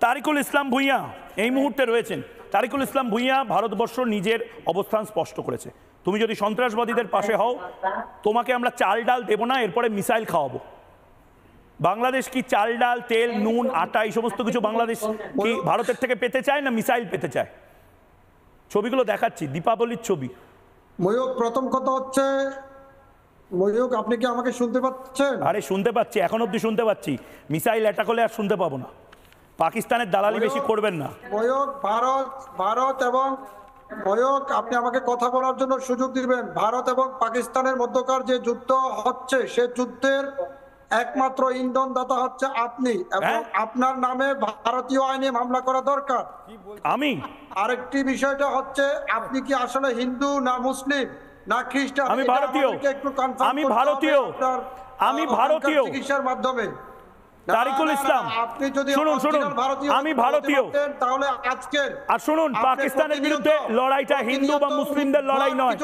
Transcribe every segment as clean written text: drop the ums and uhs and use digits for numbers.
তারিকুল ইসলাম ভূঁইয়া এই মুহূর্তে রয়েছেন। তারিকুল ইসলাম ভূঁইয়া ভারতবর্ষ নিজের অবস্থান স্পষ্ট করেছে, তুমি যদি সন্ত্রাসবাদীদের পাশে হও তোমাকে আমরা চাল ডাল দেব না, এরপরে মিসাইল খাওয়াবো। বাংলাদেশ কি চাল ডাল তেল নুন আটা এই সমস্ত কিছু বাংলাদেশ কি ভারতের থেকে পেতে চায় না মিসাইল পেতে চায়? ছবিগুলো দেখাচ্ছি, দীপাবলির ছবি। ময়ূক, প্রথম কথা হচ্ছে ময়ূক, আপনি কি আমাকে শুনতে পাচ্ছেন? আরে শুনতে পাচ্ছি, এখন অব্দি শুনতে পাচ্ছি। মিসাইল অ্যাটাক হলে আর শুনতে পাবো না। পাকিস্তানের দালালি বেশি করবেন না। ময়ূক, ভারত এবং ময়ূক, আপনি আমাকে কথা বলার জন্য সুযোগ দিবেন। ভারত এবং পাকিস্তানের মধ্যকার যে যুদ্ধ হচ্ছে সে যুদ্ধের একমাত্র ইন্ধনদাতা হচ্ছে আপনি, এবং আপনার নামে ভারতীয় আইনে মামলা করা দরকার। আমি আরেকটি বিষয়টা হচ্ছে আপনি কি আসলে হিন্দু না মুসলিম না খ্রিস্টান? আমি ভারতীয়। আমি ভারতীয়। আমি ভারতীয়। চিকিৎসার মাধ্যমে তারিকুল ইসলাম, আপনি যদি শুনুন আমি ভারতীয়, তাহলে আজকের আর শুনুন পাকিস্তানের বিরুদ্ধে লড়াইটা হিন্দু বা মুসলিমদের লড়াই নয়।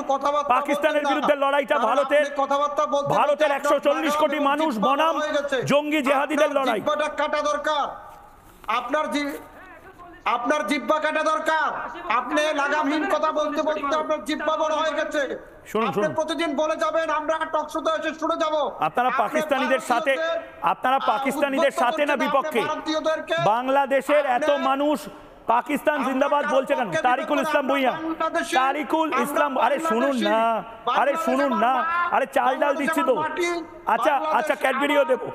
পাকিস্তানের বিরুদ্ধে লড়াইটা ভারতের 140 কোটি মানুষ বনাম জঙ্গি জেহাদিদের লড়াই। কাটা দরকার আপনার জিহ্বা কাটা দরকার। আপনি লাগামহীন কথা বলতে বলতে আপনার জিহ্বা বড় হয়ে গেছে। আপনি প্রতিদিন বলে যাবেন আমরা টক শোতে এসে শুনে যাব। আপনারা পাকিস্তানিদের সাথে না বিপক্ষে? বাংলাদেশের এত মানুষ পাকিস্তান জিন্দাবাদ বলছে কেন? তারিকুল ইসলাম ভূঁইয়া, তারিকুল ইসলাম, আরে শুনুন না, আরে চাল ডাল দিচ্ছি তো। আচ্ছা ক্যাডবেরিও দেবো।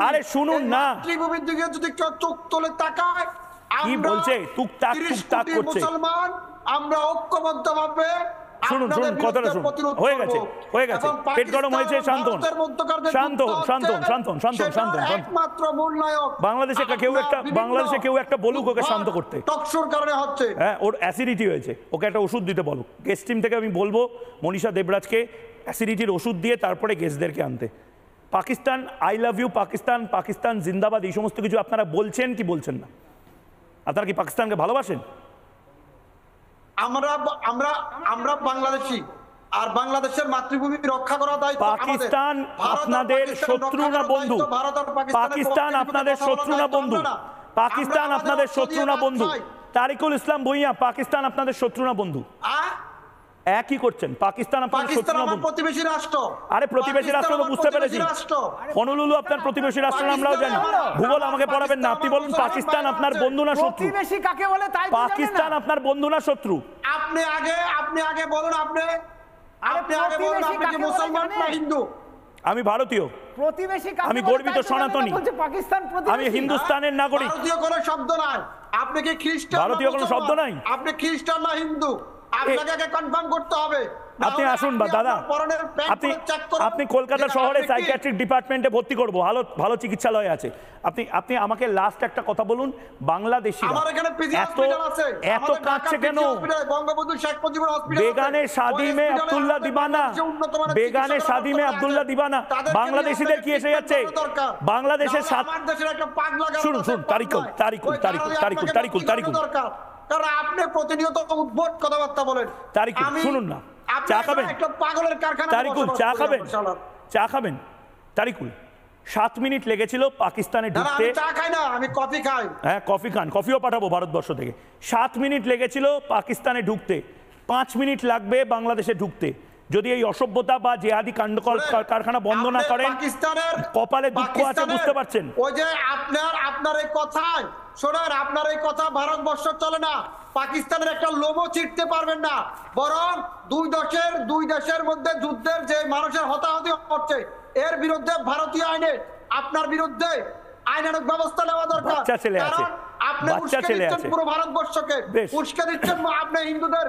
আরে শুনুন না, মাতৃভূমির দিকে যদি কেউ চোখ তোলে তাকায়, কি বলছে টুকটাক করছে। মুসলমান আমরা ঐক্যবদ্ধভাবে শুনুন কথাটা শুনুন। হয়ে গেছে পেট গরম হয়েছে, শান্ত। বাংলাদেশে কেউ একটা বলুক ওকে শান্ত করতে। টকশোর কারণে হচ্ছে, হ্যাঁ, ওর অ্যাসিডিটি হয়েছে, ওকে একটা ওষুধ দিতে বলো। গেস্ট টিম থেকে আমি বলবো মনীষা দেবরাজকে অ্যাসিডিটির ওষুধ দিয়ে তারপরে গেস্টদেরকে আনতে। Pakistan I love you, Pakistan জিন্দাবাদ এই সমস্ত কিছু আপনারা বলছেন কি বলছেন না? আপনারা কি পাকিস্তানকে ভালোবাসেন? আমরা বাংলাদেশী, আর বাংলাদেশের মাতৃভূমি রক্ষা করার দায়িত্ব আমাদের। পাকিস্তান আপনাদের শত্রু না বন্ধু? পাকিস্তান আপনাদের শত্রু না বন্ধু? পাকিস্তান আপনাদের শত্রু না বন্ধু? তারিকুল ইসলাম ভূঁইয়া, পাকিস্তান আপনাদের শত্রু না বন্ধু? একই করছেন। পাকিস্তান আপনাদের শত্রু না বন্ধু? প্রতিবেশী রাষ্ট্র। আরে প্রতিবেশী রাষ্ট্র তো বুঝতে পেরেছি। হনুলুলু আপনার প্রতিবেশী রাষ্ট্র আমরাও জানি। ভূগোল আমাকে পড়াবেন না। আপনি বলুন পাকিস্তান আপনার বন্ধু না শত্রু? প্রতিবেশী কাকে বলে তাই পাকিস্তান আপনার বন্ধু না শত্রু? আপনি আগে বলুন। আপনি আগে বলুন আপনি কি মুসলমান না হিন্দু? আমি ভারতীয়। প্রতিবেশী কাকে বলে? আমি গর্বিত সনাতনী। পাকিস্তান প্রতিবেশী। আমি হিন্দুস্তানের নাগরিক। ভারতীয় কোনো শব্দ নাই। আপনি কি খ্রিস্টান? ভারতীয় কোনো শব্দ নাই। আপনি খ্রিস্টান না হিন্দু? আপনাকে আগে কনফার্ম করতে হবে। আপনি আসুন দাদা, আপনি কলকাতা শহরে সাইকিয়াট্রিক ডিপার্টমেন্টে ভর্তি করবো, ভালো চিকিৎসালয় আছে। আপনি আমাকে লাস্ট একটা কথা বলুন, বাংলাদেশি এত কাঁদছে কেন? বেগানে শাদি মে আব্দুল্লাহ দিবানা, বাংলাদেশিদের কি এসে যাচ্ছে? বাংলাদেশের শুনুন তারিকুল আপনি প্রতিনিয়ত উদ্ভট কথাবার্তা বলেন। তারিকুল শুনুন না, চা খাবেন? পাগলের কারখানা। তারিকুল চা খাবেন? তারিকুল 7 মিনিট লেগেছিল পাকিস্তানে ঢুকতে। চা খাই না, আমি কফি খাই। হ্যাঁ কফি খান, কফিও পাঠাবো ভারতবর্ষ থেকে। 7 মিনিট লেগেছিল পাকিস্তানে ঢুকতে, 5 মিনিট লাগবে বাংলাদেশে ঢুকতে। যদি এই অসভ্যতা বা জেহাদি কাণ্ড কারখানা বন্ধ না করেন, কপালে দুঃখ আছে, বুঝতে পারছেন? ওই যে আপনার এই কথায় শোনেন, আপনার এই কথা ভারতবর্ষ চলে না। পাকিস্তানের একটা লোমও ছিটতে পারবেন না। বরং দুই দেশের মধ্যে যুদ্ধের যে মানুষের হতাহতি হচ্ছে, এর বিরুদ্ধে ভারতীয় আইনে আপনার বিরুদ্ধে আইনানুগ ব্যবস্থা নেওয়া দরকার। আপনি উস্কে দিচ্ছেন পুরো ভারতবর্ষকে, উস্কে দিচ্ছেন আপনি হিন্দুদের।